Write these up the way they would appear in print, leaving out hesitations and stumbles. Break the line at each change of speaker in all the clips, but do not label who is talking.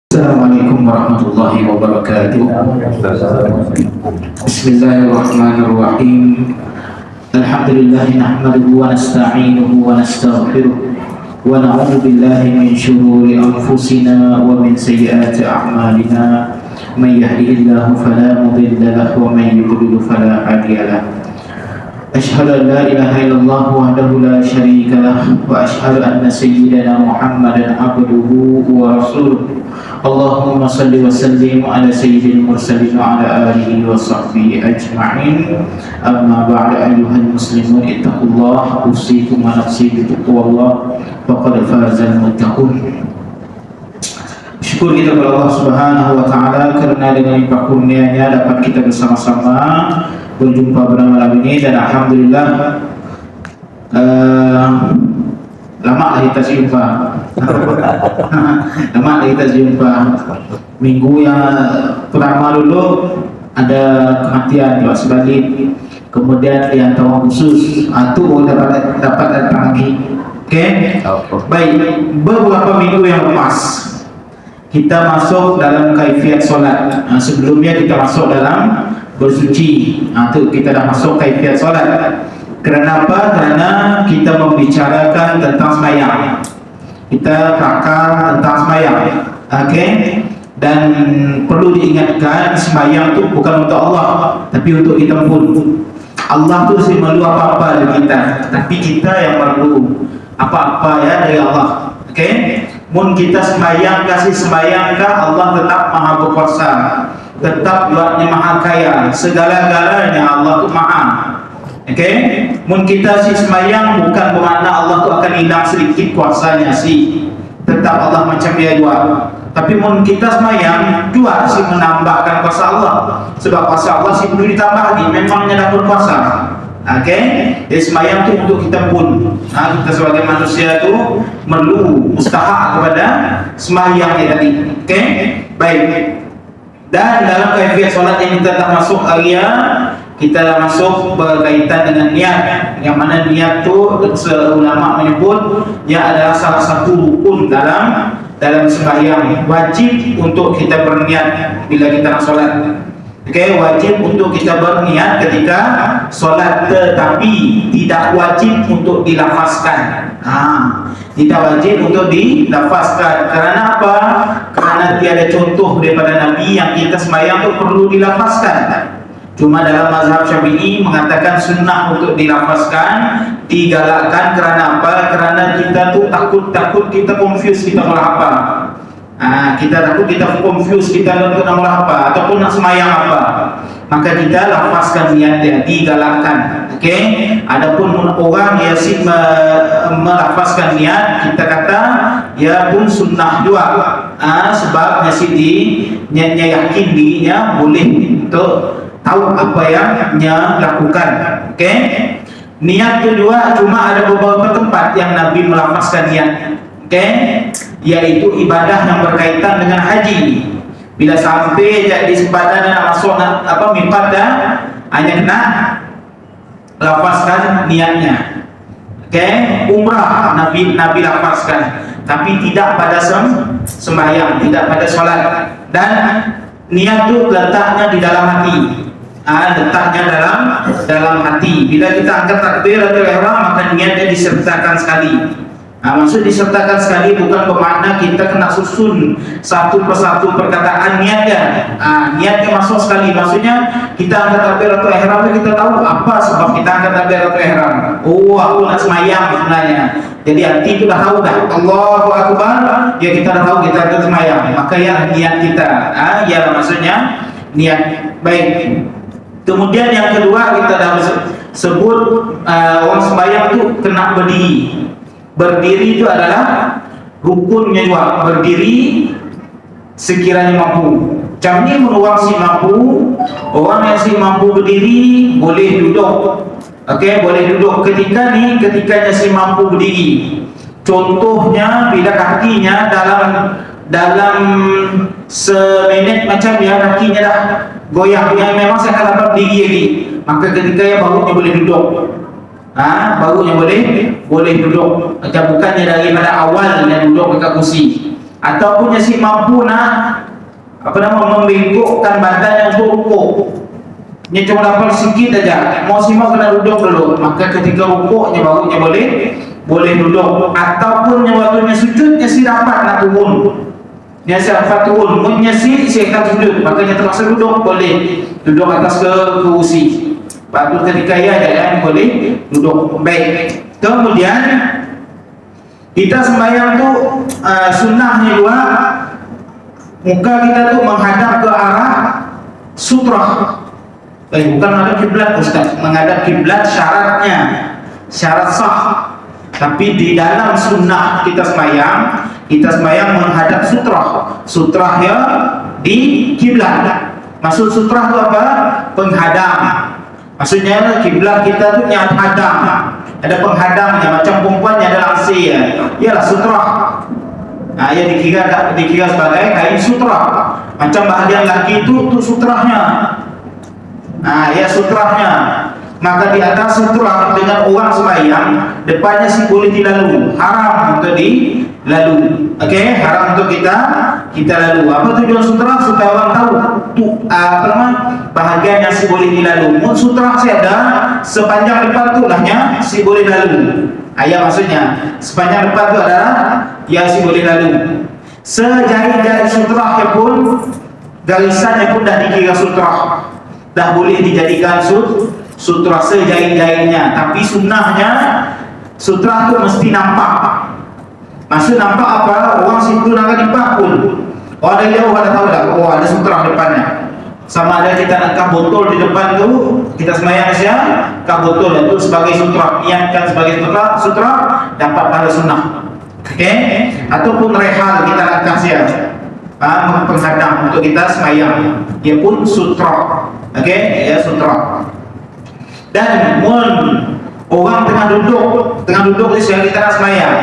Assalamualaikum warahmatullahi wabarakatuh. Bismillahirrahmanirrahim. Alhamdulillah nahmaduhu wa nasta'inuhu wa nastaghfiruh wa na'udzu billahi min shururi anfusina wa min sayyiati a'malina. May yahdihillahu fala mudilla lahu wa may yudlil fala hadiya lahu. Asyhadu an la ilaha illallah wahdahu la syarika lah wa asyhadu anna sayyidana Muhammadan abduhu wa rasuluh. Allahumma salli wa sallim ala sayyidil mursalin wa ala alihi wa sahbihi ajma'in. Amma ba'da, ayyuhal muslimun ittaqullaha usikum wa nafsi bi taqwallah faqad fazal muttaqun. Syukur kita kepada Allah Subhanahu wa taala karena dengan limpah kurnia-Nya dapat kita bersama-sama berjumpa pada malam ini, dan alhamdulillah lama lah kita jumpa. Lama lah kita jumpa. Minggu yang pertama dulu ada kematian Pak Subagin, kemudian yang tahu khusus itu dapat datang lagi. Oke. Baik, beberapa minggu yang lepas kita masuk dalam kaifiat solat. Sebelumnya kita masuk dalam bersuci. Itu kita dah masuk kaifiat solat. Kenapa? Karena kita membicarakan tentang sembahyang. Kita pakar tentang sembahyang. Okey. Dan perlu diingatkan, sembahyang itu bukan untuk Allah, tapi untuk kita pun. Allah tu si malu apa-apa dari kita, tapi kita yang perlu apa-apa ya dari Allah. Okey. Mun kita sembahyang, kasih sembahyangkah, Allah tetap maha berkuasa, tetap buatnya maha kaya, segala-galanya Allah tu maha. Okay? Mun kita si sembahyang bukan bermakna Allah tu akan hilang sedikit kuasanya si, tetap Allah macam dia juga. Tapi mun kita sembahyang juga si menambahkan kuasa Allah, sebab kuasa Allah si perlu ditambah lagi, memangnya dah berkuasa. Okay? Jadi sembahyang tu untuk kita pun. Kita sebagai manusia tu perlu mustahak kepada sembahyang ni tadi. Okay? Baik. Dan dalam kaifiat solat yang kita tak masuk area, kita masuk berkaitan dengan niat. Yang mana niat tu ulama menyebut ia adalah salah satu rukun dalam sembahyang. Wajib untuk kita berniat bila kita nak solat. Okay, wajib untuk kita berniat ketika solat, tetapi tidak wajib untuk dilafazkan. Tidak wajib untuk dilafazkan. Kerana apa? Kerana tiada contoh daripada Nabi yang kita sembahyang tu perlu dilafazkan. Cuma dalam mazhab Syafi'i mengatakan sunnah untuk dilafazkan, digalakkan. Kerana apa? Kerana kita tu takut kita confuse, kita malah apa? Kita takut kita confuse, kita nak apa ataupun nak semayang apa, maka kita lafazkan niat dia, digalakkan. Okey. Adapun orang yang melafazkan niat, kita kata ia pun sunnah juga. Sebab niatnya yakin dirinya boleh untuk tahu apa yang dia lakukan. Okey. Niat itu juga cuma ada beberapa tempat yang Nabi melafazkan niat. Okey, yaitu ibadah yang berkaitan dengan haji. Bila sampai jadi sempadan nak masuk miqat dah, hanya kena lafazkan niatnya. Okey, umrah Nabi lafazkan, tapi tidak pada sembahyang, tidak pada solat. Dan niat itu letaknya di dalam hati. Letaknya dalam hati. Bila kita angkat takbiratul ihram, maka niatnya disertakan sekali. Maksud disertakan sekali bukan bermakna kita kena susun satu persatu perkataan niatnya. Niatnya masuk sekali. Maksudnya kita angkat takbiratul ihram, kita tahu apa sebab kita angkat takbiratul ihram. Aku nak semayang sebenarnya. Jadi hati itu dah tahu dah, Allahu Akbar, ya kita dah tahu kita akan semayang. Maka ya niat kita, ya maksudnya niat. Baik. Kemudian yang kedua, kita dah sebut orang sembahyang itu kena berdiri. Berdiri itu adalah rukunnya juga. Berdiri sekiranya mampu. Macam ni orang si mampu, orang yang si mampu berdiri boleh duduk. Okey, boleh duduk ketikanya si mampu berdiri. Contohnya bila kakinya dalam seminit macam ya kakinya dah goyah, yang memang saya akan dapat berdiri lagi, maka ketika yang barunya boleh duduk. Barunya boleh duduk. Macam bukannya daripada awal dia duduk dekat kursi. ataupun nyasi mampu nak membengkokkan badannya untuk rukuk. Nya cuma dapat sikit aja, mau kena duduk dulu, maka ketika rukuknya barunya boleh duduk, ataupun waktunya sujudnya si dapat nak turun, si dapat turun, punya si akan sujud, makanya terpaksa duduk, boleh duduk atas kerusi. Waktu ketika ia boleh duduk. Baik. Kemudian kita sembahyang tu sunnahnya juga muka kita tu menghadap ke arah sutrah. Bukan menghadap kiblat Ustaz, menghadap kiblat syaratnya, syarat sah. Tapi di dalam sunnah kita sembahyang menghadap sutrah. Sutrah ya di kiblat. Maksud sutrah itu apa? Penghadang. Maksudnya kiblat kita tu yang hadang. Ada penghadangnya, macam perempuannya ada langsir ya. Ialah sutrah. Ia dikira sebagai kain sutrah. Macam bahagian laki itu sutrahnya. Ya sutrahnya. Maka di atas sutrah dengan orang sembahyang, depannya sih boleh dilalui, haram untuk dilalui. Okey, haram untuk kita lalu. Apa tujuan sutrah? Supaya orang tahu bahagian yang si boleh dilalui. Sutrah saya ada sepanjang depan tu lahnya si boleh lalu. Ayat maksudnya sepanjang depan tu adalah yang si boleh lalu. Sejari-jari sutrah pun, garisannya pun dah dikira sutrah, dah boleh dijadikan sutrah sejari-jarinya. Tapi sunnahnya sutrah tu mesti nampak. Maksud nampak apa? Orang situ nak dipakul. Orang dari jauh ada tahu dah, oh ada sutrah depannya. Sama ada kita nak kah botol di depan tu, kita sembahyang Asia, kah botol itu sebagai sutrah, niatkan sebagai sutrah dapat pahala sunnah. Okey? Ataupun rehal kita nak kasih penghadang untuk kita sembahyang, dia pun sutrah. Okey? Ya sutrah. Dan orang tengah duduk di siang kita nak sembahyang,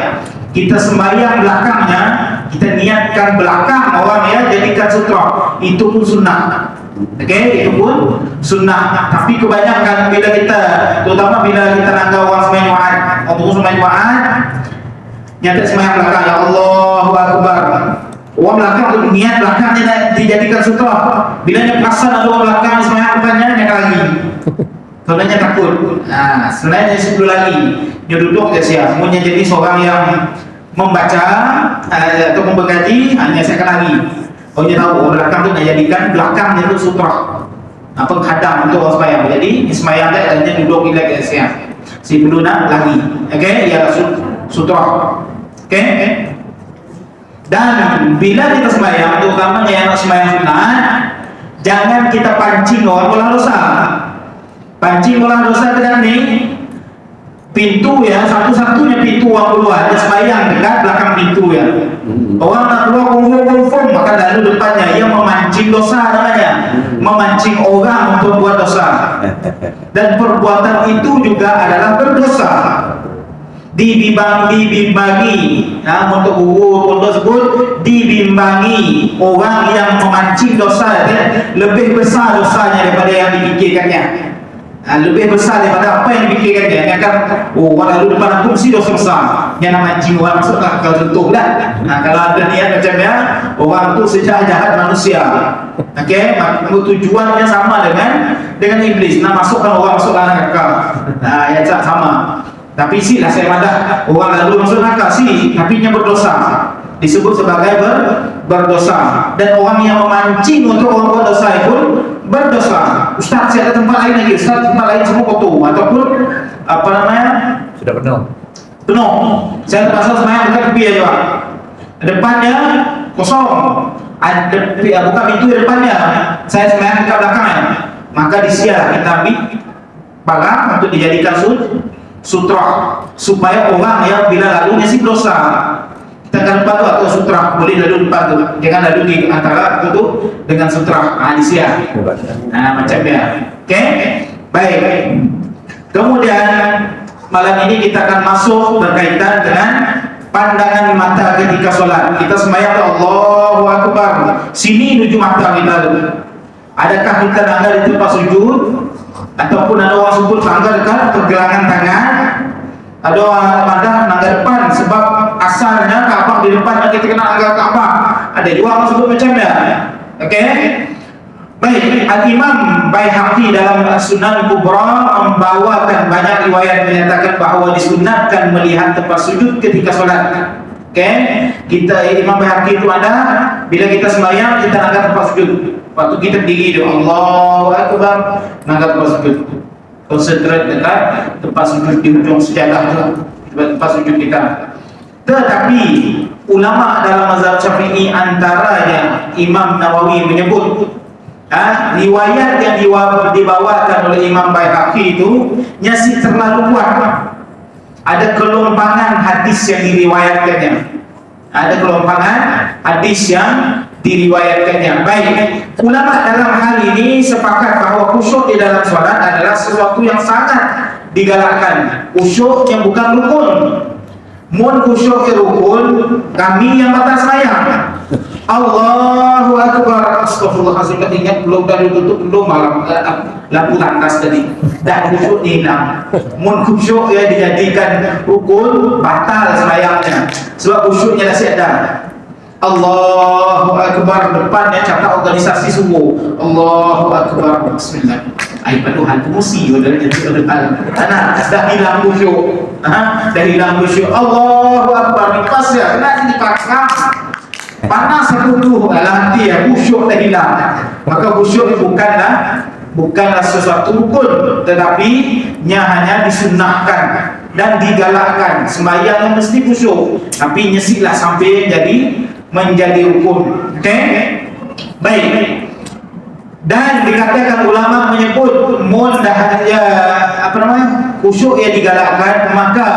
kita sembahyang belakangnya, kita niatkan belakang orang ya jadikan sutrah, itu pun sunnah. Okey, itu pun sunnah. Tapi kebanyakan bila kita, terutama bila kita nak orang sembahyang Jumaat, orang sembahyang Jumaat, nyata sembahyang belakang, ya Allahu Akbar. Orang belakang tu niat belakangnya nak dijadikan sutrah. Bila dia perasan ada orang belakang sembahyang depannya, dia lagi. Sebenarnya takut. Sebenarnya sebelum lagi dia duduk je siap. Semuanya jadi seorang yang membaca atau memberkaji, hanya saya akan lagi. Oh dia tahu orang belakang tu nak jadikan belakangnya tu sutrah, penghadang untuk orang sembahyang. Jadi sembahyang dia hanya duduk relax je siap. Si perlu nak lagi. Okey, ialah sutrah. Okey. Dan bila kita sembahyang, terutamanya yang nak sembahyang sunat, jangan kita pancing orang bola dosa. Pancing bola dosa dengan ni pintu ya, satu-satunya pintu orang keluar, dia sembahyang dekat belakang pintu ya. Orang nak keluar confirm, maka lalu depannya ia memancing dosa namanya, memancing orang untuk buat dosa. Dan perbuatan itu juga adalah berdosa. Dibimbangi untuk guru pun tersebut, dibimbangi orang yang memancing dosa lebih besar dosanya daripada yang dipikirkannya. Lebih besar daripada apa yang dipikirkan dia. Dia akan, orang lalu depan aku mesti dosa besar. Yang nak mancing orang masuk akal contoh lah. Kalau ada niat macam dia, orang tu sejahat-jahat manusia. Okey, tujuannya sama dengan iblis, nak masukkan orang masuk dalam neraka. Ya tak sama. Tapi silah saya madah orang lalu masuk neraka tapi dia berdosa. Disebut sebagai berdosa. Dan orang yang memancing untuk orang buat dosa pun berdosa. Ustaz, saya ada tempat lain lagi. Ustaz, tempat lain semua kotor ataupun apa namanya?
Sudah penuh.
Saya terpaksa semayang dekat tepi aja. Depannya kosong. Buka pintu di depannya. Saya semayang dekat belakangnya. Maka disial kita ambil palang untuk dijadikan sutrah, supaya orang yang bila lalunya si dosa, kita akan depan tu atau sutrah, boleh lalu depan tu, jangan lalu di antara itu dengan sutrah. Disial. Macam dia. Okey, baik. Kemudian malam ini kita akan masuk berkaitan dengan pandangan mata ketika solat. Kita sembahyang Allahu Akbar, sini tuju mata kita. Adakah kita langgar di tempat sujud, ataupun ada orang sebut langgar dekat pergelangan tangan, Ada orang madah nangga depan sebab asalnya Kaabah di depan, kita kena nangga Kaabah. Ada juga orang sebut macam ya. Okey. Baik, Al-Imam Baihaqi dalam Sunan Kubra membawakan banyak riwayat menyatakan bahawa disunatkan melihat tempat sujud ketika solat. Okey. Imam Baihaqi itu ada bila kita sembahyang kita nangga tempat sujud. Waktu kita berdiri dia Allahu Akbar, nangga tempat sujud. Konsentrate dekat tempat sujud di hujung sejadah tu, tempat sujud kita. Tetapi ulama dalam mazhab Syafi'i antaranya Imam Nawawi menyebut riwayat yang dibawakan oleh Imam Baihaqi itu nyasi terlalu kuat. Ada kelompangan hadis yang diriwayatkannya. Ada kelompangan hadis yang diriwayatkannya. Baik, ulama dalam hal ini sepakat bahawa khusyuk di dalam solat adalah sesuatu yang sangat digalakkan. Khusyuk yang bukan rukun. Mun khusyuk ke rukun, kami yang batas sembahyang. Allahu Akbar. Astagfirullahaladzim. Ingat belum dari tutup belum malam lampu lantas tadi. Dah khusyuk hilang. Mun khusyuk ya dijadikan rukun, batal sembahyangnya. Sebab khusyuknya dah ada. Allahu Akbar, depannya catat organisasi subuh. Allahu Akbar. Bismillah. Ai paduhan fungsi dari depan. Dah hilang khusyuk. Dah hilang khusyuk. Allahu Akbar. Dipas ya, kena dipaksa. Panas sekutu dalam hati ya, khusyuk dah hilang. Maka khusyuk bukanlah sesuatu rukun, tetapi hanya disunnahkan dan digalakkan. Sembahyang yang mesti khusyuk, tapi nyesiklah sampai menjadi rukun. Okey? Baik. Dan dikatakan ulama menyebut khusyuk yang digalakkan, maka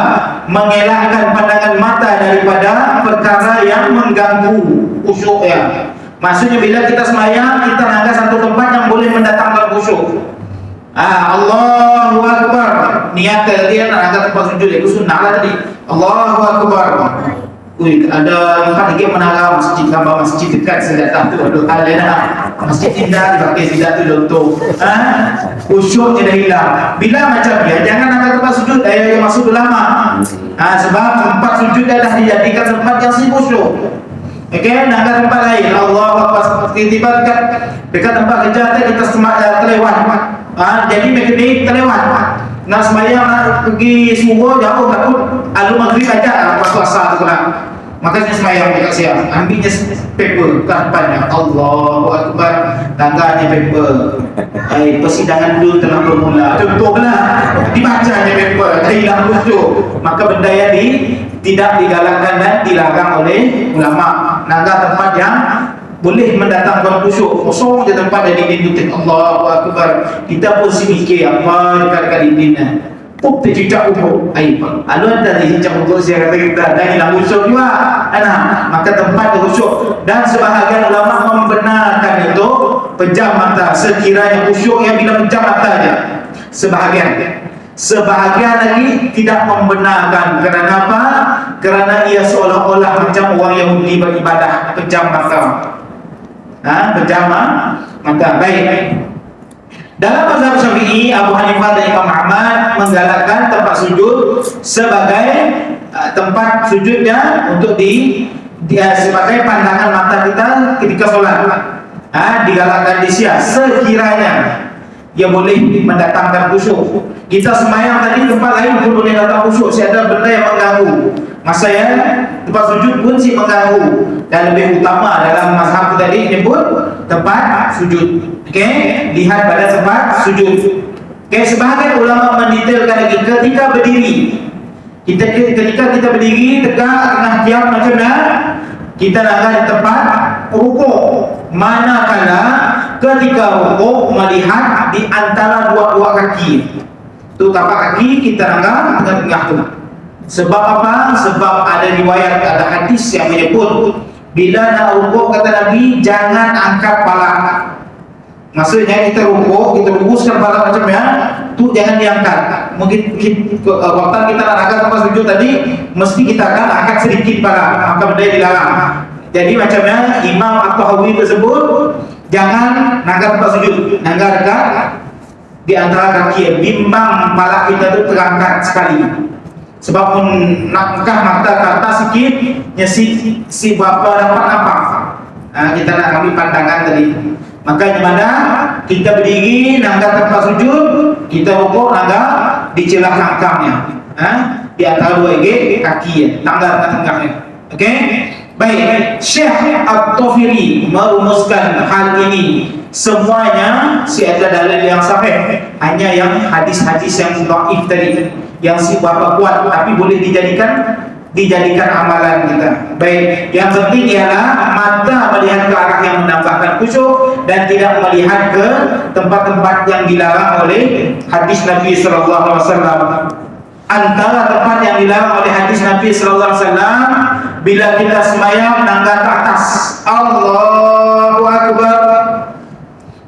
mengelakkan pandangan mata daripada perkara yang mengganggu khusyuk ya. Maksudnya bila kita sembahyang, kita nangga satu tempat yang boleh mendatangkan khusyuk. Allahu Akbar. Niat dia nak nangga tempat sujud, itu sunnah lah tadi. Allahu Akbar. Ada tempat lagi menara masjid, gambar masjid dekat senjata tu. Ada masjid indah dipakai senjata tu contoh. Khusyuknya dah hilang. Bila macam dia, jangan nak tempat sujud yang masuk ulama. Sebab tempat sujud dah dijadikan tempat yang si khusyuk. Okey, nak tempat lain. Allahu Akbar. Tiba-tiba dekat tempat kerja kita terlewat. Jadi mekanik terlewat. Nak sembahyang nak pergi subuh jauh takut alu maghrib aja pas puasa tu kan. Makanya sembahyang dekat siang, ambilnya paper ke depannya. Allahu Akbar, tangganya paper. Persidangan dulu telah bermula. Contohlah dibacanya paper, hilang khusyuk. Maka benda yang tidak digalakkan dan dilarang oleh ulama. Nangga tempat yang boleh mendatangkan khusyuk. Kosong je tempat dari dinding. Allahu Akbar. Kita pun mikir apa dekat dindingnya. Tercicak umur. Lalu ada dicicak umur saya kata kita dah hilang khusyuk juga. Maka tempat khusyuk. Dan sebahagian ulama membenarkan itu pejam mata. Sekiranya khusyuk yang bila pejam mata aja. Sebahagian lagi tidak membenarkan. Kerana apa? Kerana ia seolah-olah macam orang Yahudi beribadah pejam mata. Pejam mata. Baik. Dalam mazhab Syafi'i, Abu Hanifah dan Imam Ahmad menggalakkan tempat sujud sebagai tempat sujudnya untuk sebagai pandangan mata kita ketika solat. Digalakkan di siang sekiranya ia boleh mendatangkan khusyuk. Kita sembahyang tadi tempat lain pun boleh datang khusyuk. Ada benda yang mengganggu. Masa yang tempat sujud pun mengganggu. Dan lebih utama dalam mazhab tadi menyebut tempat sujud. Okey, lihat pada tempat sujud. Okey, sebahagian ulama mendetailkan lagi ketika berdiri. Ketika kita berdiri tegak tengah diam macam mana? Kita nak di tempat rukuk. Manakala ketika rukuk melihat di antara dua kaki. Tu tapak kaki kita nak tengah tu. Sebab apa? Sebab ada riwayat, ada hadis yang menyebut bila nak rukuk kata Nabi jangan angkat kepala. Maksudnya kita rukuk, kita luruskan kepala macam ya, tu jangan diangkat. Mungkin waktu kita nak angkat tempat sujud tadi, mesti kita akan angkat sedikit kepala, maka benda dilarang. Jadi macamnya Imam At-Tahawi tersebut jangan angkat tempat sujud, angkat dekat di antara kaki, bimbang kepala kita tu terangkat sekali. Sebab pun nak nikah mata kata sikit, si bapa dapat apa? Kita nak ambil pandangan tadi. Maka gimana? Kita berdiri, nangga tempat sujud, kita rukuk, nangga di celah kangkangnya. Di antara dua kaki ya, tangga tengah-tengahnya. Okey? Baik, Syekh At-Tawfiri merumuskan hal ini. Semuanya ada dalil yang sahih, hanya yang hadis-hadis yang dhaif tadi, yang si bapa kuat tapi boleh dijadikan amalan kita. Baik, yang penting ialah mata melihat ke arah yang menambahkan khusyuk dan tidak melihat ke tempat-tempat yang dilarang oleh hadis Nabi sallallahu alaihi wasallam. Antara tempat yang dilarang oleh hadis Nabi sallallahu alaihi wasallam, bila kita sembahyang nangga ke atas, Allahu akbar,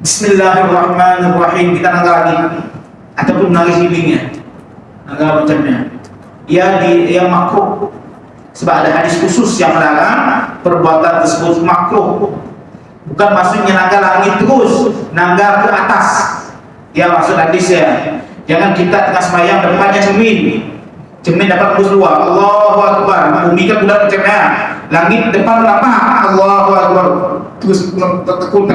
Bismillahirrahmanirrahim, kita nangga lagi ataupun nangis hidungnya, nangga macamnya. Yang makruh, sebab ada hadis khusus yang melarang perbuatan tersebut makruh. Bukan maksudnya nangga langit terus, nangga ke atas. Ya maksud hadis ya. Jangan kita tengah sembahyang depannya cermin dapat terus luar, Allahu akbar. Bumi kan bulat macamnya, langit depan apa? Allahu akbar. Terus takut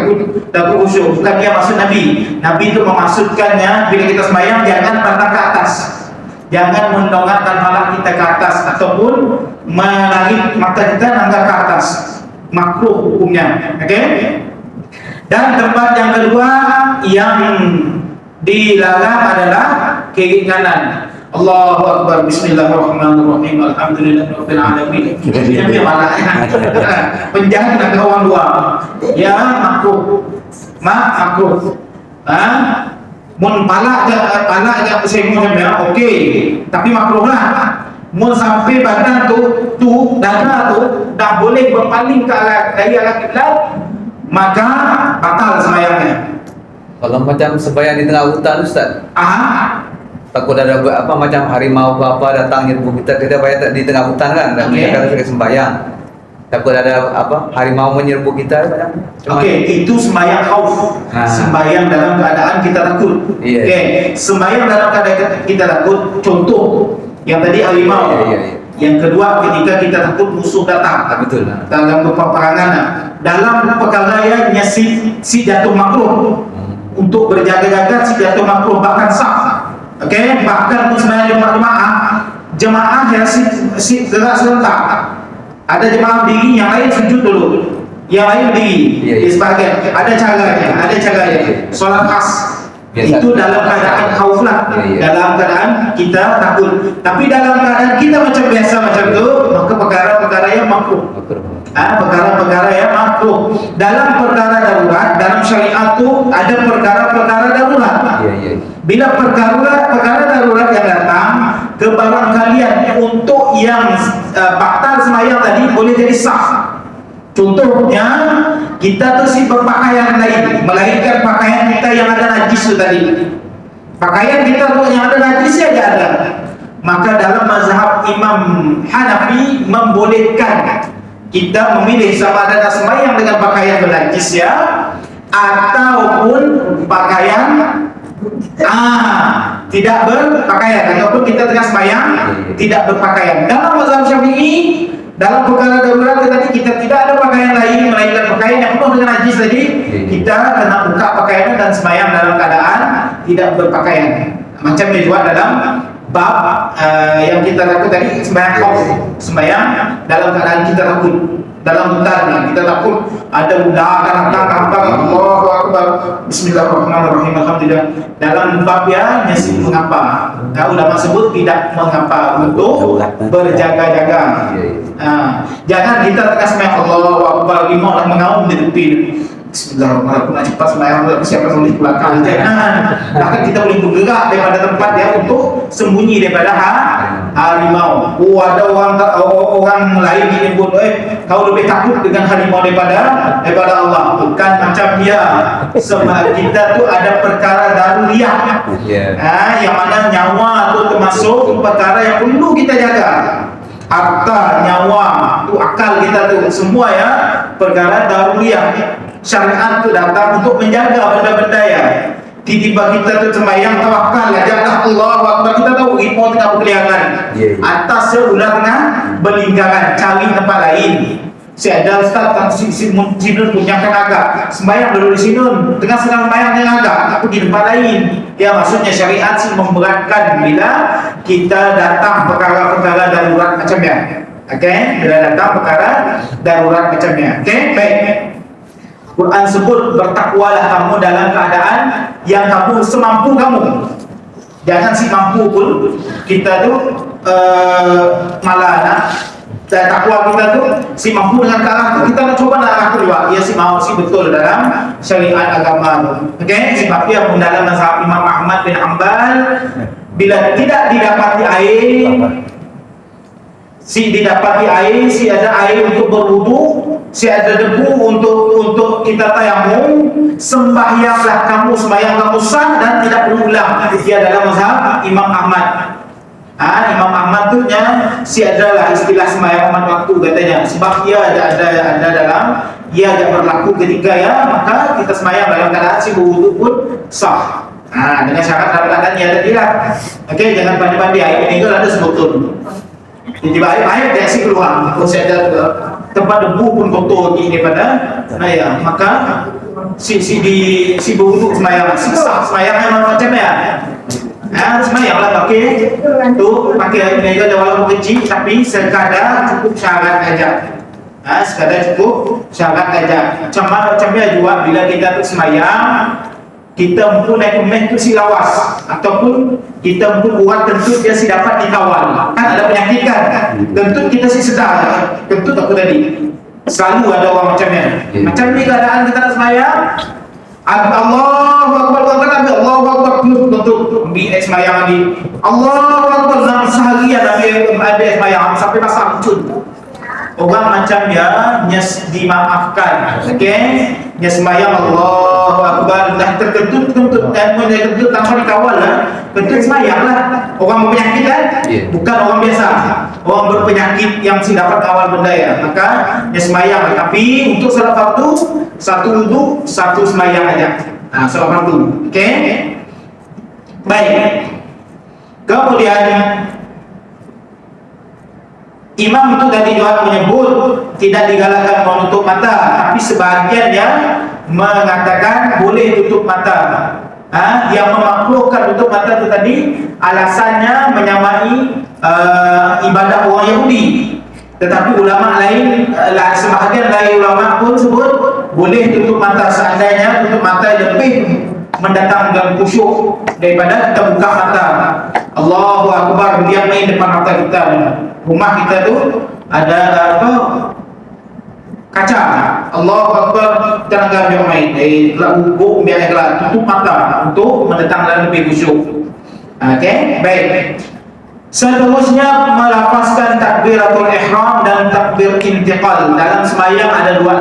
khusyuk. Bukan dia maksud Nabi. Nabi itu memaksudkannya bila kita sembahyang jangan pandang ke atas. Jangan mendongakkan kepala kita ke atas ataupun melangit mata kita nangga ke atas. Makruh hukumnya. Okey? Dan tempat yang kedua yang dilarang adalah kiri kanan. Allahu akbar, Bismillahirrahmanirrahim, Alhamdulillahirabbil alamin. Ini malaknya. Penjahat nak orang luar. Ya makruh. Makruh. Mun pala aja peseng macamnya, okey. Tapi makruhlah. Mun sampai badan tu dada tu dah boleh berpaling ke arah kiblat, maka batal sembahyangnya.
Kalau macam sembahyang di tengah hutan Ustaz, takut ada apa macam harimau apa datang nyerbu kita bayar di tengah hutan kan, dan kita harus sembahyang. Takut ada apa harimau menyerbu kita.
Okey, itu sembahyang khauf. Sembahyang dalam keadaan kita takut. Okey, sembahyang dalam keadaan kita takut. Contoh yang tadi harimau. Yang kedua ketika kita takut musuh datang.
Betul.
Dalam peperangan. Dalam perkara yang si jatuh makruh. Untuk berjaga-jaga si jatuh makruh bahkan sah. Okey, bahkan untuk sembahyang jemaah yang si gerak serentak. Ada jemaah berdiri, yang lain sujud dulu, yang lain berdiri. Di sebahagian ada caranya. Solat khas. Itu dalam keadaan khauf lah. Dalam keadaan kita takut. Tapi dalam keadaan kita macam biasa macam tu, maka perkara-perkara yang makruh. Perkara-perkara yang makruh. Dalam perkara darurat, dalam syariat tu ada perkara-perkara darurat. Bila perkara darurat yang datang ke barang kalian untuk yang batal sembahyang tadi boleh jadi sah. Contohnya kita tu berpakaian lain, melainkan pakaian kita yang ada najis tu tadi. Pakaian kita tu yang ada najis saja ada. Maka dalam mazhab Imam Hanafi membolehkan kita memilih sama ada nak sembahyang dengan pakaian bernajis ya, ataupun pakaian tidak berpakaian, ataupun kita tengah sembahyang tidak berpakaian. Dalam mazhab Syafi'i, dalam perkara darurat tadi kita tidak ada pakaian lain melainkan pakaian yang penuh dengan najis tadi, kita kena buka pakaian dan sembahyang dalam keadaan tidak berpakaian. Macam juga dalam bab yang kita takut tadi, sembahyang khauf, sembahyang dalam keadaan kita takut. Dalam hutan kita takut ada ular akan datang, Allahu akbar, Bismillahirrahmanirrahim, Alhamdulillah. Dalam bab ya nyasi mengapa, ulama sebut tidak mengapa untuk berjaga-jaga. Jangan kita tegas sembahyang Allahu akbar, imam dah mengaum di tepi, Bismillahirrahmanirrahim, cepat sembahyang, siapa boleh belakang. Jangan. Bahkan kita boleh bergerak daripada tempat dia untuk sembunyi daripada harimau. Ada orang lain menyebut, kau lebih takut dengan harimau daripada Allah. Bukan macam dia. Sebab kita tu ada perkara daruriyah. Yang mana nyawa tu termasuk perkara yang perlu kita jaga. Harta, nyawa, tu akal kita tu semua ya perkara daruriyah. Syariat tu datang untuk menjaga benda-benda ya. tiba-tiba kita tu sembahyang tawakal aja Allahu Akbar, kita tahu rimau tengah berkeliaran, atas ular tengah berlingkaran, cari tempat lain. Si ada ustaz tak si Sinun punya kan agak sembahyang dulu di Sinun, tengah sedang sembahyang yang agak tak pergi tempat lain. Ya, maksudnya syariat sih memberatkan bila kita datang perkara-perkara darurat macamnya. Okey, bila datang perkara darurat macamnya. Okey, baik. Quran sebut bertakwalah kamu dalam keadaan yang kamu semampu kamu. Jangan si mampu pun kita tu malah nak takwa kita tu si mampu dengan ke arah tu, kita nak coba nak arah kedua. Ia si mau si betul dalam syariat agama tu. Okey, sebab dia pun dalam mazhab Imam Ahmad bin Hanbal, bila tidak didapati air, si didapati air, si ada air untuk berwudu, si ada debu untuk kita tayamum, sembahyanglah kamu, sembahyang kamu sah dan tidak berulang. Dia dalam mazhab Imam Ahmad. Imam Ahmad tu nya si adalah istilah sembahyang lima waktu katanya, sebab dia ada dalam ia ada berlaku ketika ya, maka kita sembahyang dalam keadaan si berwudu pun sah. Dengan syarat dalam keadaan ia ada tidak. Okey, jangan pandai-pandai air meninggal ada sebetulnya. Tiba-tiba air dia si keluar, kalau saya ada tempat debu pun kotor ini pada ya, maka si berwudu sembahyang sah, sembahyang memang macam ya. Sembahyanglah pakai tu, pakai air meninggal walaupun kecil, tapi sekadar cukup syarat aja. Sekadar cukup syarat aja. Macamnya juga bila kita tu sembahyang, kita pun naik kemeh tu si lawas, ataupun kita pun buat kentut dia si dapat dikawal. Kan ada penyakit kan? Kentut kita si sedar, kentut aku tadi. Selalu ada orang macamnya. Macam ni keadaan kita nak sembahyang, Allahu Akbar, Allahu Akbar, kentut ambil sembahyang lagi. Allahu Akbar, dalam seharian ambil sembahyang sampai pasang cun. Orang macamnya nyes dimaafkan. Okey, nyes sembahyang Allahu Akbar dah terkentut kentut tanpa dikawal lah. Kentut sembahyang lah. Orang berpenyakit kan? Bukan orang biasa. Orang berpenyakit yang si dapat kawal benda ya. Maka nyes sembahyang lah. Tapi untuk salat fardu, satu wudu, satu sembahyang aja. Salat fardu. Okey. Baik. Kemudian Imam itu tadi juga menyebut tidak digalakkan menutup mata, tapi sebahagian yang mengatakan boleh tutup mata. Yang memakruhkan tutup mata itu tadi alasannya menyamai ibadah orang Yahudi. Tetapi ulama lain, sebahagian lain ulama pun sebut boleh tutup mata seandainya tutup mata lebih mendatangkan khusyuk daripada kita buka mata. Allahu Akbar, dia main depan mata kita. Rumah kita tu ada apa? Kaca. Allahu Akbar, kita nak ambil main. Lalu biar kelar, tutup mata untuk mendatangkan lebih khusyuk. Okey, baik. Seterusnya melafazkan takbiratul ihram dan takbir intiqal. Dalam sembahyang ada dua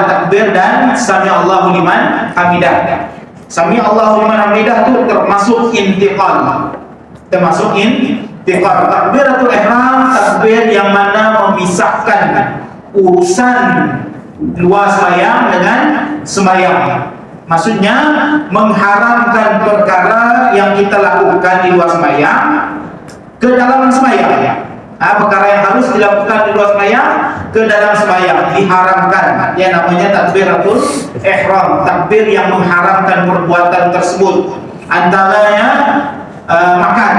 takbir dan sami Allahu liman hamidah. Sami Allahu liman hamidah itu termasuk intiqal. Takbiratul ihram takbir yang mana memisahkan urusan luar sembahyang dengan sembahyang. Maksudnya mengharamkan perkara yang kita lakukan di luar sembahyang ke dalam sembahyang. Perkara yang harus dilakukan di luar sembahyang ke dalam sembahyang diharamkan. Yang namanya takbiratul ihram, takbir yang mengharamkan perbuatan tersebut. Antaranya makan.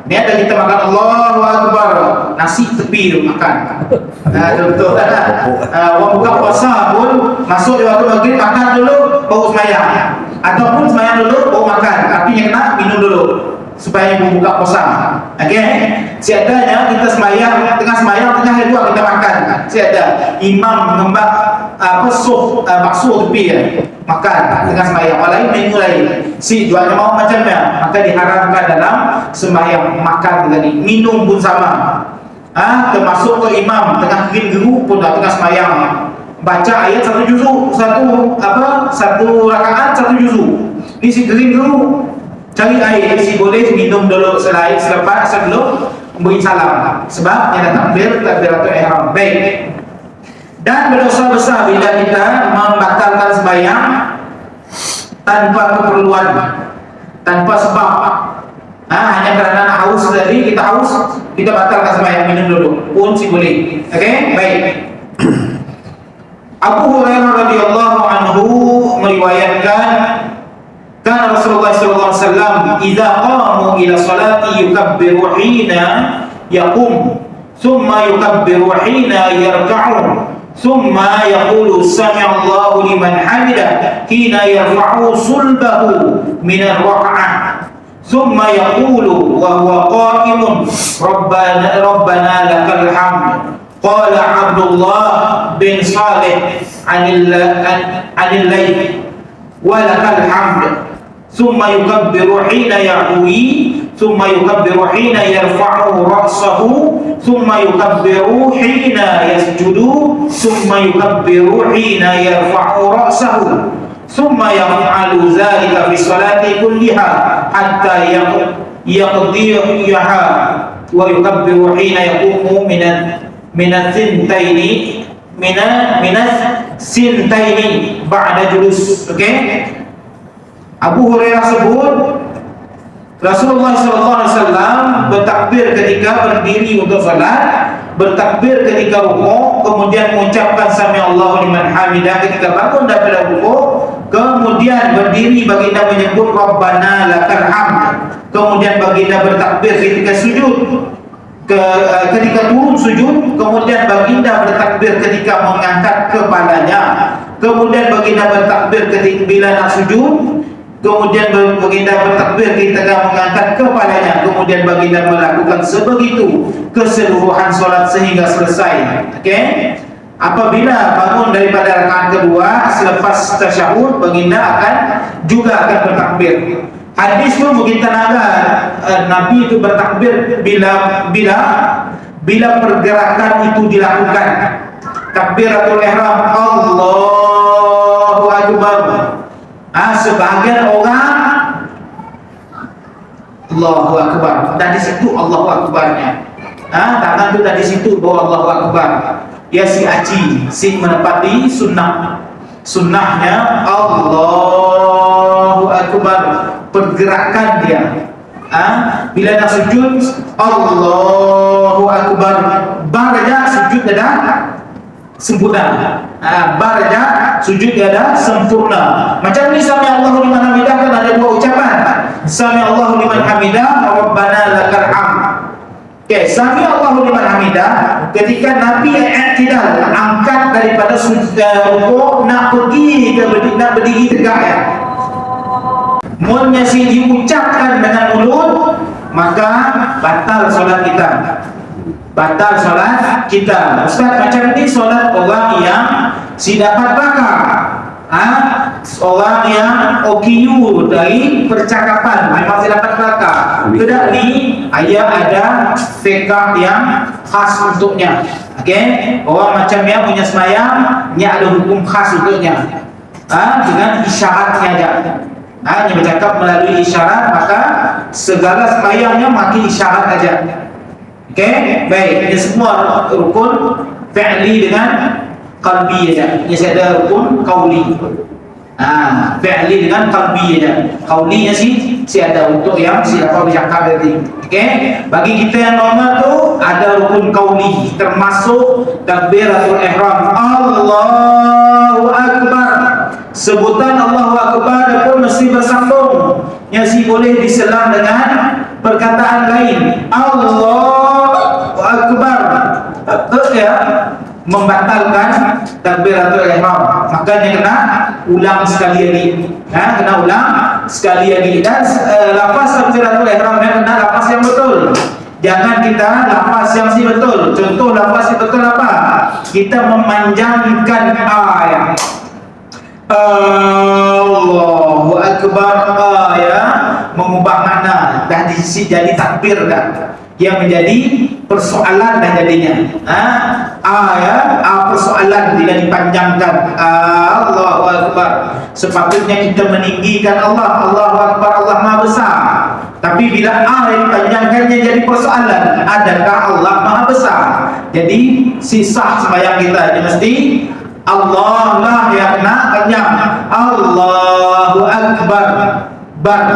Ini ada kita makan Allahu Akbar, nasi tepi tu makan. Contoh ada orang buka puasa pun masuk di waktu maghrib makan dulu baru sembahyang, ataupun sembahyang dulu baru makan, tapi yang kena minum dulu supaya ibu buka puasa. Okey, seadanya kita sembahyang, tengah juga kita makan. Siada imam ngembak bakso tepi makan tengah sembahyang, lain menu lain. Si jualnya mau macamnya, maka diharamkan dalam sembahyang makan tadi. Minum pun sama. Termasuk ke imam tengah geru pun tengah sembahyang baca ayat satu juzuk, satu rakaat satu juzuk. Ni si geru cari air, si boleh minum dulu sebelum beri salam, sebab yang takbiratul ihram. Baik. Dan berdosa besar bila kita membatalkan sembahyang tanpa keperluan, tanpa sebab. Hanya karena haus tadi, kita haus, kita batalkan sembahyang, minum dulu pun sih boleh. Oke, baik. Abu Hurairah radhiyallahu anhu meriwayatkan, kan Rasulullah sallallahu alaihi wasallam idza qamu ila salati yukabbiru hina yaqum, thumma yukabbiru hina yarka'u, thumma yaqulu sami'allahu liman hamidah hina yarfa'u sulbahu min ar-rak'ah, thumma yaqulu wa huwa qa'imun rabbana lakal hamd. Qala Abdullah bin Salih anil layth wa lakal hamd. Thumma yukabbiru hina ya'wi, thumma yukabbiru hina yarfa'u ra'sahu, thumma yukabbiru hina yasjudu, thumma yukabbiru hina yarfa'u ra'sahu, thumma yaf'alu dhalika fi salati kulliha hatta yaqdiyaha, wa yukabbiru hina yaqumu minas sintaini ba'da julus. Oke? Abu Hurairah sebut Rasulullah SAW bertakbir ketika berdiri untuk salat, bertakbir ketika rukuk, kemudian mengucapkan sami Allahu liman hamidah ketika bangun daripada rukuk, kemudian berdiri baginda menyebut Rabbana lakal hamd, kemudian baginda bertakbir ketika sujud, ketika turun sujud, kemudian baginda bertakbir ketika mengangkat kepalanya, kemudian baginda bertakbir ketika bila nak sujud, kemudian baginda bertakbir ketika mengangkat kepalanya, kemudian baginda melakukan sebegitu keseluruhan solat sehingga selesai. Okey? Apabila bangun daripada rakaat kedua selepas tasyahud, baginda akan bertakbir. Hadis pun begitu tenaga, Nabi itu bertakbir bila pergerakan itu dilakukan. Takbiratul ihram, Allahu akbar. Sebahagian orang Allahu akbar, dan di situ Allahu akbarnya. Tangan tu tadi situ bawa Allahu akbar. Ya si aci, si menepati sunnahnya Allahu akbar. Pergerakan dia. Bila nak sujud Allahu akbar, bahagia sujud dah sempurna. Bahagia sujud dah sempurna. Macam ni sami Allahu liman hamidah kan ada dua ucapan. Sami Allahu liman hamidah, Rabbana lakal hamd. Okey, sami Allahu liman hamidah ketika Nabi i'tidal, angkat daripada rukuk nak pergi nak berdiri tegak ya. Munnya si diucapkan dengan mulut, maka batal solat kita. Batal solat kita. Ustaz, macam ni solat orang yang si dapat bakar. Orang yang OKU dari percakapan memang si dapat bakar. Tidak ni ayat ada fiqh yang khas untuknya. Okey, orang macam yang punya semayang, ni ada hukum khas untuknya. Dengan isyaratnya aja. Hanya bercakap melalui isyarat, maka segala sembahyangnya maki isyarat aja. Okey, baik. Ini semua rukun fi'li dengan qalbi aja. Ini saya ada rukun qauli. Fi'li dengan qalbi aja. Qaulinya si ada untuk yang si dapat bercakap tadi. Okey, bagi kita yang normal tu ada rukun qauli, termasuk takbiratul ihram, Allahu akbar. Sebutan Allahu akbar pun mesti bersambung. Yang si boleh diselang dengan perkataan lain, Allahu akbar. Ya, membatalkan takbiratul ihram. Makanya kena ulang sekali lagi. Kena ulang sekali lagi. Dan lafaz takbiratul ihram kena lafaz yang betul. Jangan kita lafaz yang si betul. Contoh lafaz yang betul apa? Kita memanjangkan ayat. Allahu akbar, ayat mengubah makna dah jadi takbir dah. Yang menjadi persoalan dah jadinya. Ayat persoalan bila dipanjangkan. Allahu akbar. Sepatutnya kita meninggikan Allah. Allahu akbar, Allah Maha Besar. Tapi bila ayat dipanjangkannya jadi persoalan, adakah Allah Maha Besar? Jadi sisa sembahyang kita ini mesti Allah lah yang nak kenyang. Allahu Akbar. Bar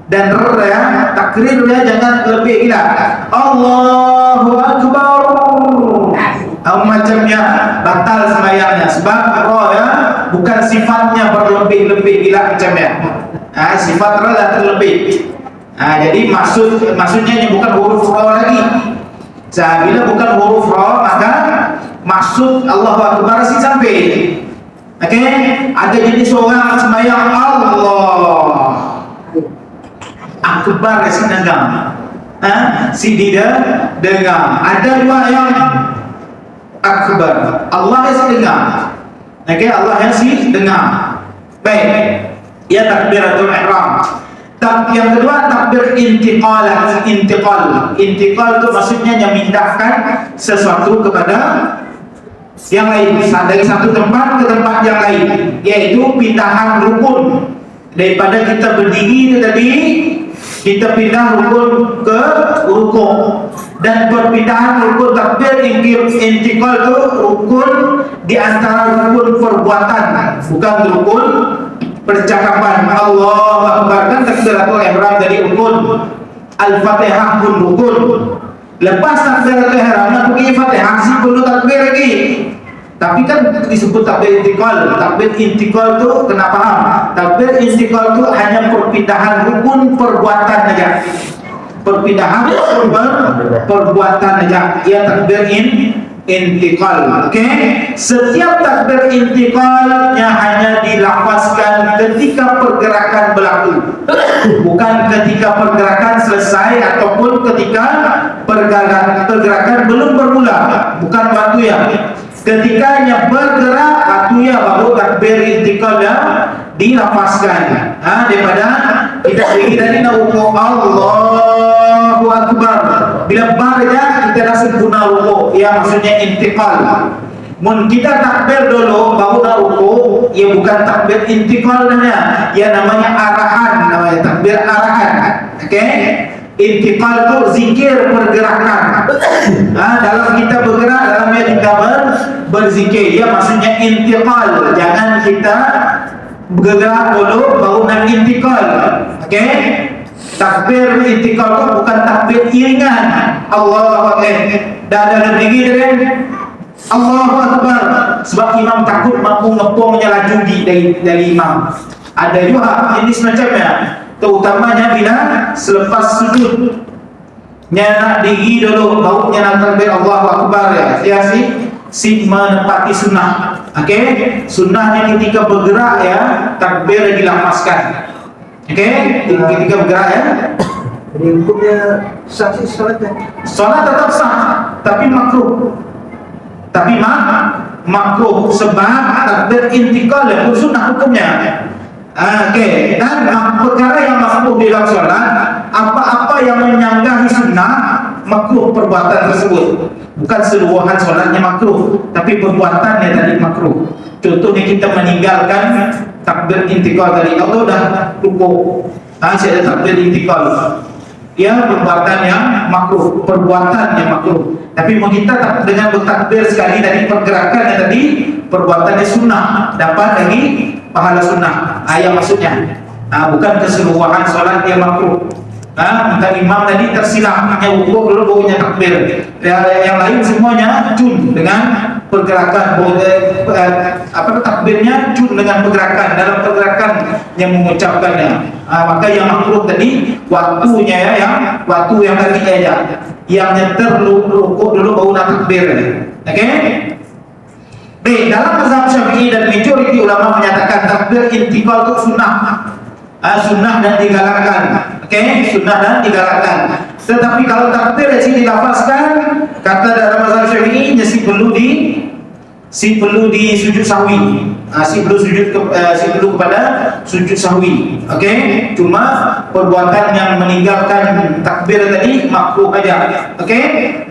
dan ya, takrirnya jangan lebih gila. Allahu Akbar. Macamnya batal sembahyangnya sebab ya bukan sifatnya berlebih-lebih gila macamnya. Sifat dah terlebih. Jadi maksudnya bukan huruf ra lagi. Bila bukan huruf ra maka maksud Allahu Akbar sih sampai. Ada jenis orang sembahyang Allah Akbar si dengar. Si dia dengar. Ada juga yang Akbar Allah yang si dengar. Allah yang si dengar. Baik. Ya takbiratul ihram. Yang kedua takbir intiqal. Intiqal itu maksudnya memindahkan sesuatu kepada yang lain, dari satu tempat ke tempat yang lain, yaitu pindahan rukun. Daripada kita berdiri itu tadi, kita pindah rukun ke rukuk. Dan perpindahan rukun takbir intiqal itu rukun di antara rukun perbuatan, bukan rukun percakapan. Allahu Akbar kan takbiratul ihram dari rukun. Al-Fatihah pun rukun. Lepas takbiratul ihram pergi Fatihah sih perlu takbir lagi. Tapi kan disebut takbir intiqal. Takbir intiqal tu kena faham. Takbir intiqal tu hanya perpindahan rukun perbuatan saja. Perpindahan perbuatan saja. Ia takbir intiqal. Setiap takbir intiqalnya hanya dilafazkan ketika pergerakan berlaku, bukan ketika pergerakan selesai ataupun ketika pergerakan belum bermula. Bukan waktu ya. Ketikanya bergerak waktu ya baru takbir intiqalnya dilafazkan. Daripada kita beri tadi nak rukuk Allahu Akbar. Bila barnya kita rasa guna rukuk, ya maksudnya intiqal. Mun kita takbir dulu baru nak rukuk, ya bukan takbir intiqal namanya. Ya namanya arahan, namanya takbir arahan. Intiqal itu zikir pergerakan. Dalam kita bergerak, dalamnya kita berzikir. Ya maksudnya intiqal. Jangan kita bergerak dulu baru nak intiqal. Takbir intiqal itu bukan takbir iringan. Allahu Akbar. Dah ada lebih dengan Allahu Akbar. Sebab imam takut mampu ngepongnya laju dari imam. Ada juga jenis macamnya. Terutamanya bila selepas sujud nak diri dulu baru nak takbir Allahu Akbar ya. Si menepati sunnah. Sunnahnya ketika bergerak ya takbir dilafazkan. Ketika bergerak ya.
Jadi hukumnya sah sih solatnya.
Solat tetap sah, tapi makruh. Makruh sebab takbir intiqal itu sunnah hukumnya. Dan perkara yang makruh di dalam solat, apa yang menyanggahi sunnah makruh perbuatan tersebut. Bukan seluruhan solatnya makruh, tapi perbuatannya tadi makruh. Contohnya kita meninggalkan takbir intiqal tadi. Allah dah rukuk, saya ada takbir intiqal. Ya perbuatan yang makruh, perbuatan yang makruh. Tapi mau kita dengan bertakbir sekali tadi pergerakannya tadi perbuatannya sunnah, dapat lagi pahala sunnah. Yang maksudnya bukan keseluruhan solat yang makruh. Bukan imam tadi tersilap hanya rukuk dulu barunya takbir. Yang lain semuanya cun dengan pergerakan. Takbirnya cun dengan pergerakan, dalam pergerakan yang mengucapkannya. Maka yang makruh tadi waktunya ya, yang waktu yang tadi aja. Yang nyeter rukuk dulu baru nak takbir. Baik, dalam mazhab Syafi'i dan majoriti ulama menyatakan takbir intiqal itu sunnah. Sunnah dan digalakkan. Sunnah dan digalakkan. Tetapi kalau takbir di sini dilafazkan, kata dalam mazhab Syafi'i si perlu di sujud sahwi. Si perlu kepada sujud sahwi. Cuma perbuatan yang meninggalkan takbir tadi makruh aja.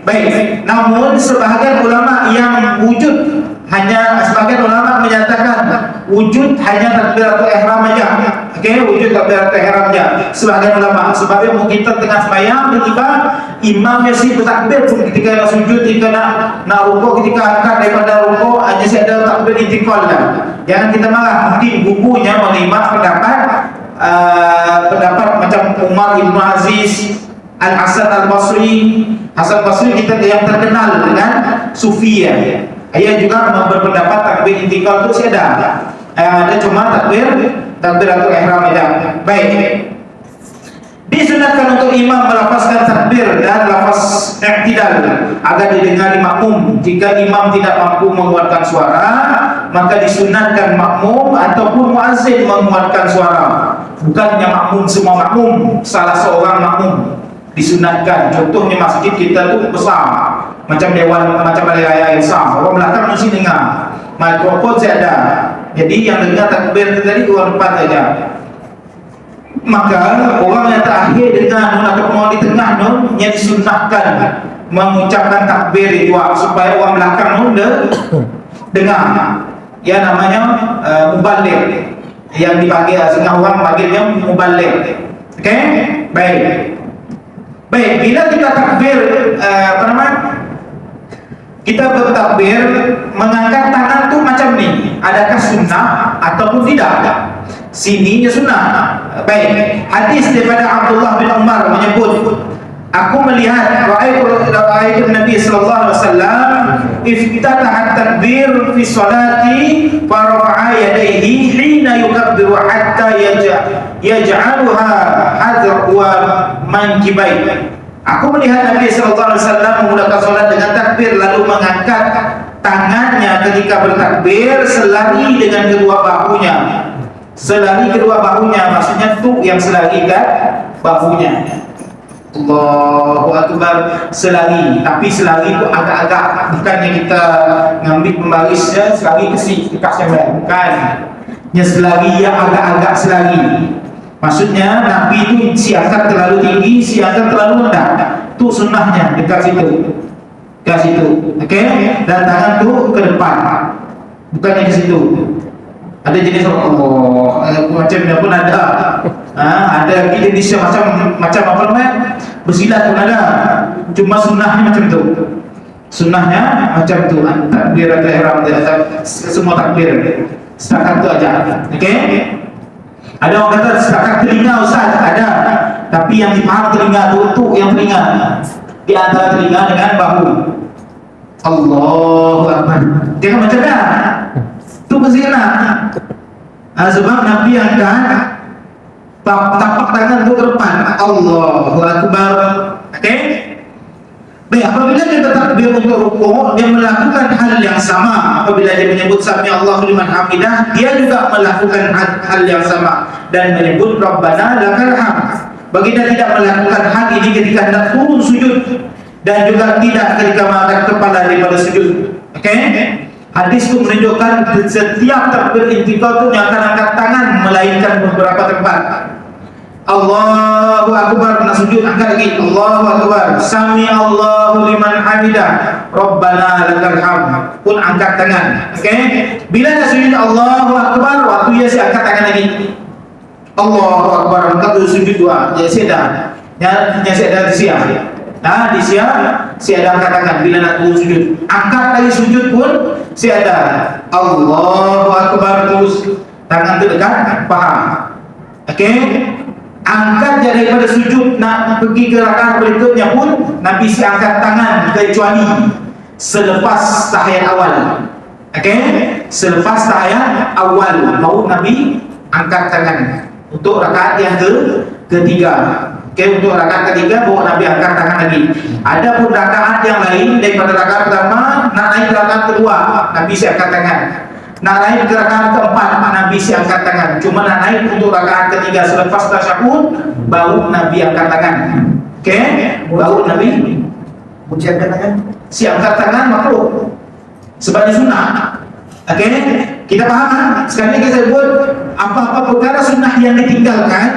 Baik. Namun sebahagian ulama yang wujud sebagian ulama menyatakan wujud hanya takbiratul ihram aja. Wujud takbiratul ihram aja. Sebagian ulama sebabnya mungkin kita tengah sembahyang tiba-tiba imamnya si bertakbir pun ketika nak sujud, ketika nak rukuk, ketika angkat daripada rukuk hanya ada takbir intikal lah. Jangan kita marah, mungkin bukunya menerima pendapat macam Umar Ibn Aziz, Al-Hasan Al-Basri. Hasan Basri kita yang terkenal dengan Sufi ya. Ia juga berpendapat takbir intikal itu ada. Ada cuma takbiratul ihram aja. Baik. Disunatkan untuk imam melafazkan takbir dan lafaz i'tidal agar didengari makmum. Jika imam tidak mampu menguatkan suara, maka disunatkan makmum ataupun muazzin menguatkan suara. Bukannya makmum semua makmum, salah seorang makmum disunatkan. Contohnya masjid kita tu besar, macam dewan, macam balai raya yang besar, orang belakang mesti dengar, mikrofon saya ada, jadi yang dengar takbir itu tadi orang depan saja. Maka orang yang terakhir dengar atau orang di tengah nun yang disunahkan mengucapkan takbir itu supaya orang belakang nun dengar. Ya namanya mubaligh, yang dipanggil setengah orang panggilnya mubaligh. Okey? Baik. Bila kita takbir kita bertakbir mengangkat tangan tu macam ni, adakah sunnah ataupun tidak? Sininya sunnah. Baik, hadis daripada Abdullah bin Umar menyebut, aku melihat ra'aitu Nabi sallallahu alaihi wasallam iftataha takbir fi salati fa rafa'a yadayhi hina yukabbiru hatta yaj'aluha hadwa mankibai. Aku melihat Nabi sallallahu alaihi wasallam memulakan salat dengan takbir lalu mengangkat tangannya ketika bertakbir selari dengan kedua bahunya. Selari kedua bahunya maksudnya tu yang selari kan bahunya. Allahu Akbar, selari, tapi selari itu agak-agak, bukannya kita ngambil pembarisnya selari ke kasnya, bukan. Nya selari yang agak-agak selari. Maksudnya Nabi itu si angkat terlalu tinggi, si angkat terlalu rendah. Itu sunnahnya dekat situ. Dekat situ. Okey? Dan tangan tu ke depan. Bukannya ke situ. Ada jenis macamnya pun ada. Ada di Indonesia macam apa namanya? Bersilat pun ada. Cuma sunnahnya macam tu. Sunnahnya macam tu. Takbiratul ihram, semua takbir. Setakat tu aja. Okey? Ada orang kata setakat telinga Ustaz, ada. Tapi yang dipaham telinga tu yang telinga. Di antara telinga dengan bahu. Allahu Akbar. Jangan macam dah. Tu berzina. Sebab Nabi angkat tapak tangan tu ke depan. Allahu Akbar. Okey? Baik, apabila dia takbir untuk rukuk, dia melakukan hal yang sama. Apabila dia menyebut sami Allahu liman hamidah, dia juga melakukan hal yang sama dan menyebut Rabbana lakal hamd. Baginda tidak melakukan hal ini ketika hendak turun sujud dan juga tidak ketika mengangkat kepala daripada sujud. Okey? Hadis itu menunjukkan setiap takbir intikal itu akan angkat tangan melainkan beberapa tempat. Allahu Akbar, nak sujud angkat lagi. Allahu Akbar, sami Allahu liman hamidah, Rabbana lakal hamd, pun angkat tangan. Okey? Bila nak sujud Allahu Akbar, waktu dia si angkat tangan lagi. Allahu Akbar, angkat dulu sujud dua. Ya sedar. Ya sedar di siang. Di siang si ada angkat tangan bila nak turun sujud. Angkat lagi sujud pun si ada. Allahu Akbar, terus tangan tu dekat paha. Okey? Angkat daripada sujud nak pergi ke rakaat berikutnya pun Nabi si angkat tangan kecuali selepas tahiyat awal. Okey? Selepas tahiyat awal baru Nabi angkat tangan untuk rakaat yang ketiga. Okey, untuk rakaat ketiga baru Nabi angkat tangan lagi. Adapun rakaat yang lain daripada rakaat pertama nak naik rakaat kedua, Nabi si angkat tangan. Nak naik ke rakaat keempat, Nabi si angkat tangan. Cuma nak naik untuk rakaat ketiga selepas tasyahud, baru Nabi angkat tangan. Okey? Baru Nabi
Kunci angkat tangan.
si angkat tangan makruh. Sebab dia sunnah. Okey? Kita faham? Sekarang kita sebut apa-apa perkara sunnah yang ditinggalkan,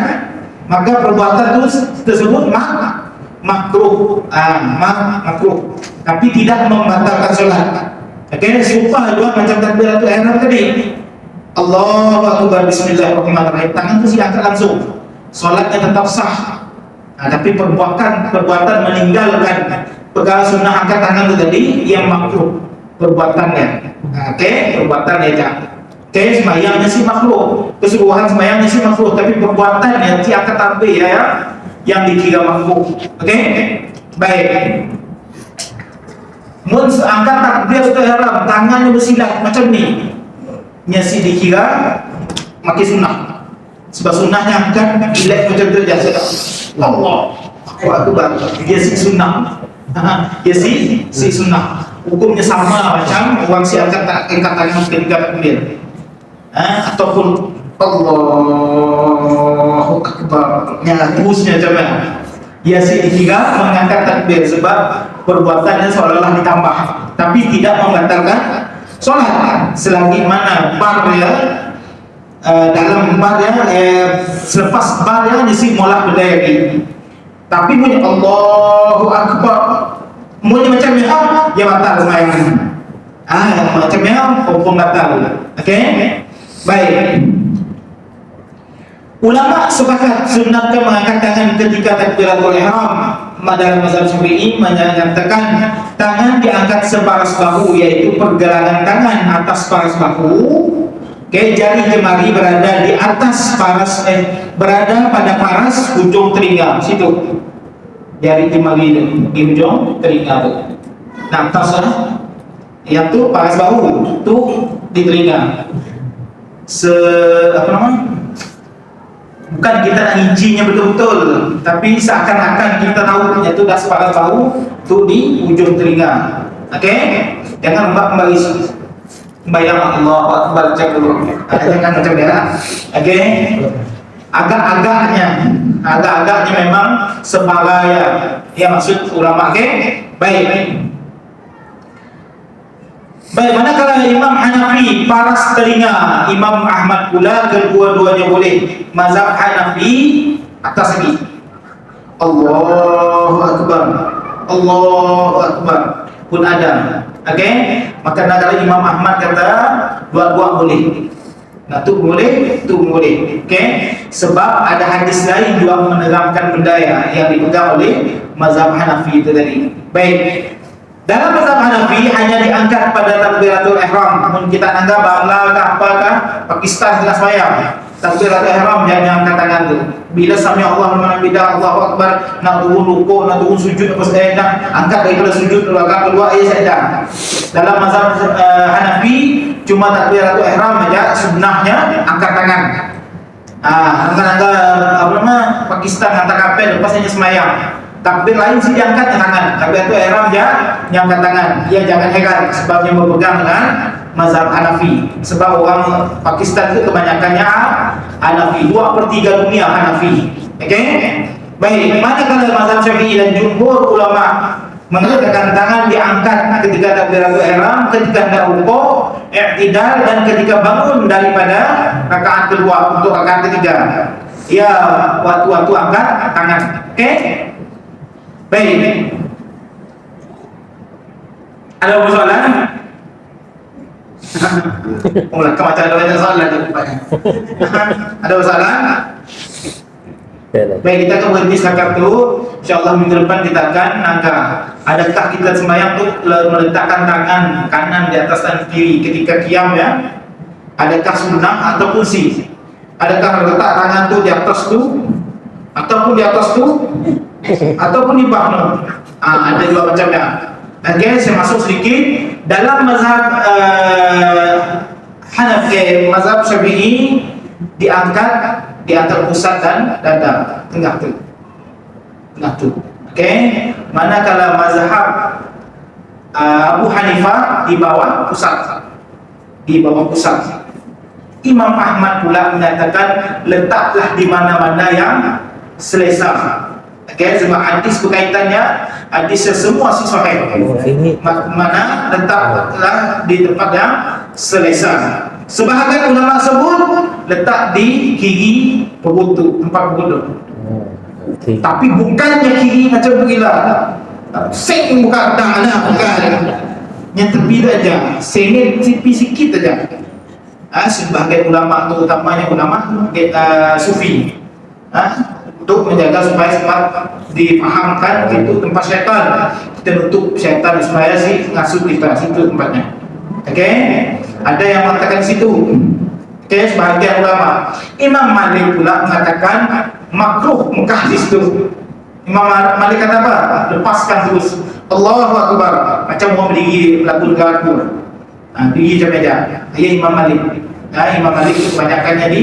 maka perbuatan tersebut makruh. Makruh. Tapi tidak membatalkan solat. Okey, serupa juga macam takbiratul ihram tadi. Allahu Akbar, bismillahirrahmanirrahim. Tangan itu diangkat langsung. Solatnya tetap sah. Tapi perbuatan meninggalkan perkara sunnah angkat tangan itu tadi yang makruh. perbuatannya. Okey, perbuatannya aja. Okey, sembahyangnya si makruh, keseluruhan sembahyangnya si makruh, tapi perbuatannya si akan tampil ya yang dikira makruh. Okey, baik. Mun angkat takbir ihram, tangannya bersilat macam ni, nya si dikira makin sunnah. Sebab sunnahnya angkat relax macam tu je. Allah Akbar, dia si sunnah. Dia si sunnah. Hukumnya sama macam orang si angkat tangan ketika takbir. Ataupun Allahu Akbar, yang terusnya macam mana? Ia si dikira mengangkat takbir sebab perbuatannya seolah-olah ditambah, tapi tidak membatalkan solat selagi mana bar dia dalam bar dia selepas bar dia isi molah berdiri. Tapi bunyi Allahu Akbar, bunyi macam ni dia batal sembahyang. Macam ni hukum batal. Okey. Baik. Ulama sepakat sunatkan mengangkat tangan ketika takbiratul ihram. Dalam mazhab Syafi'i menyatakan tangan diangkat separas bahu, yaitu pergelangan tangan atas paras bahu. Okey, jari jemari berada di atas paras berada pada paras ujung telinga situ. Jari jemari di ujung telinga tu. Nah, atas yang tu paras bahu tu di telinga. Apa nama? Bukan kita nak incinya betul-betul, tapi seakan-akan kita tahu punya tu dah separas bahu tu di ujung telinga. Okey? Jangan kembali bayang Allah Akbar cek dulu. Jangan macam ni lah. Okey? Agak-agaknya memang sebagai ya maksud ulama. Okey? Baik. Manakala Imam Hanafi paras telinga, Imam Ahmad pula kedua-duanya boleh. Mazhab Hanafi atas lagi. Allahu Akbar, Allahu Akbar pun ada. Okey, maka manakala Imam Ahmad kata dua-dua boleh. Nah, tu boleh, tu boleh. Okey, sebab ada hadis lain juga menerangkan benda yang dipegang oleh mazhab Hanafi itu tadi. Baik. Dalam mazhab Hanafi hanya diangkat pada takbiratul ihram. Mun kita anggap Bangla ke apakah Pakistan jelas bayang. Takbiratul ihram jangan angkat tangan tu. Bila sami Allah liman hamidah, Allahu Akbar, nak turun rukuk, nak turun sujud apa saja, angkat daripada sujud rakaat kedua saja. Dalam mazhab Hanafi cuma takbiratul ihram saja sunnahnya angkat tangan. Angkat apa nama Pakistan angkat kapel lepas hanya sembahyang. Takbir lain sih diangkat tangan, takbiratul ihram dia angkat tangan. Dia jangan heran sebabnya berpegang dengan mazhab Hanafi. Sebab orang Pakistan itu kebanyakannya Hanafi, 2/3 dunia Hanafi. Okey? Baik, manakala mazhab Syafi'i dan jumhur ulama mengatakan tangan diangkat ketika takbiratul ihram, ketika hendak rukuk, i'tidal dan ketika bangun daripada rakaat kedua untuk rakaat ketiga. Ya, waktu-waktu angkat tangan. Okey? Baik. Ada soalan? Macam ada banyak soalan di depannya. Ada soalan? Baik, kita akan berhenti setakat tu. InsyaAllah minggu depan kita akan angkat. Adakah kita sembahyang tu meletakkan tangan kanan di atas tangan kiri ketika qiyam ya? Adakah sunnah ataupun si? Adakah letak tangan tu di atas tu ataupun di atas tu ataupun di bawah? Ada dua macamnya. Okey, saya masuk sedikit dalam mazhab Hanafi, mazhab Syafi'i diangkat di antara pusat dan dada, tengah tu. Okey, manakala mazhab Abu Hanifah di bawah pusat. Imam Ahmad pula menyatakan letaklah di mana-mana yang selesa. Okey, sebab hadis berkaitannya, hadis semua sahih. Mana letaklah di tempat yang selesa. Sebahagian ulama sebut letak di kiri perut tu, tempat perut tu. Tapi bukannya kiri macam begila. Seng bukan tangan bukan. Yang tepi saja, sengit tepi sikit saja. Sebahagian ulama tu utamanya ulama sufi. Untuk menjaga supaya sempat difahamkan itu tempat syaitan. kita nutup syaitan supaya si ngasuh kita situ tempatnya. Okey, ada yang mengatakan situ. Okey, sebahagian ulama. Imam Malik pula mengatakan makruh Mekah di situ. Imam Malik kata apa? Lepaskan terus. Allahu Akbar. Macam orang berdiri lagu-lagu. Berdiri macam meja. Ya Imam Malik. Imam Malik itu kebanyakannya di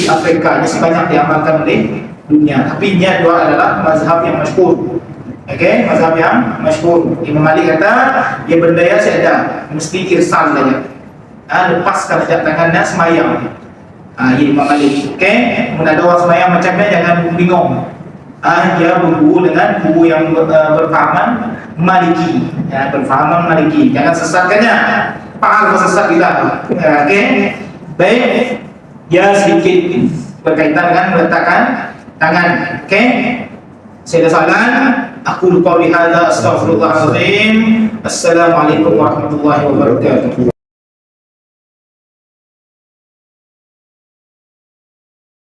Afrika. Ini sebanyak diamalkan oleh dunia. Tapi ini dua adalah mazhab yang masyhur. Okey, mazhab yang masyhur. Imam Malik kata dia berdaya saja, mesti irsal saja. Lepaskan sejak tangannya semayang. Ya Imam Malik. Okey, kemudian ada orang semayang macamnya jangan bingung. Dia berguru dengan guru yang berfahaman Maliki. Berfahaman Maliki. Jangan sesatkannya. Faham sesat kita. Okey. Baik. Dia sedikit berkaitan dengan meletakkan tangan. Okey. Saya dah salam. Aku lupa hadza astaghfirullahalazim. Assalamualaikum warahmatullahi wabarakatuh.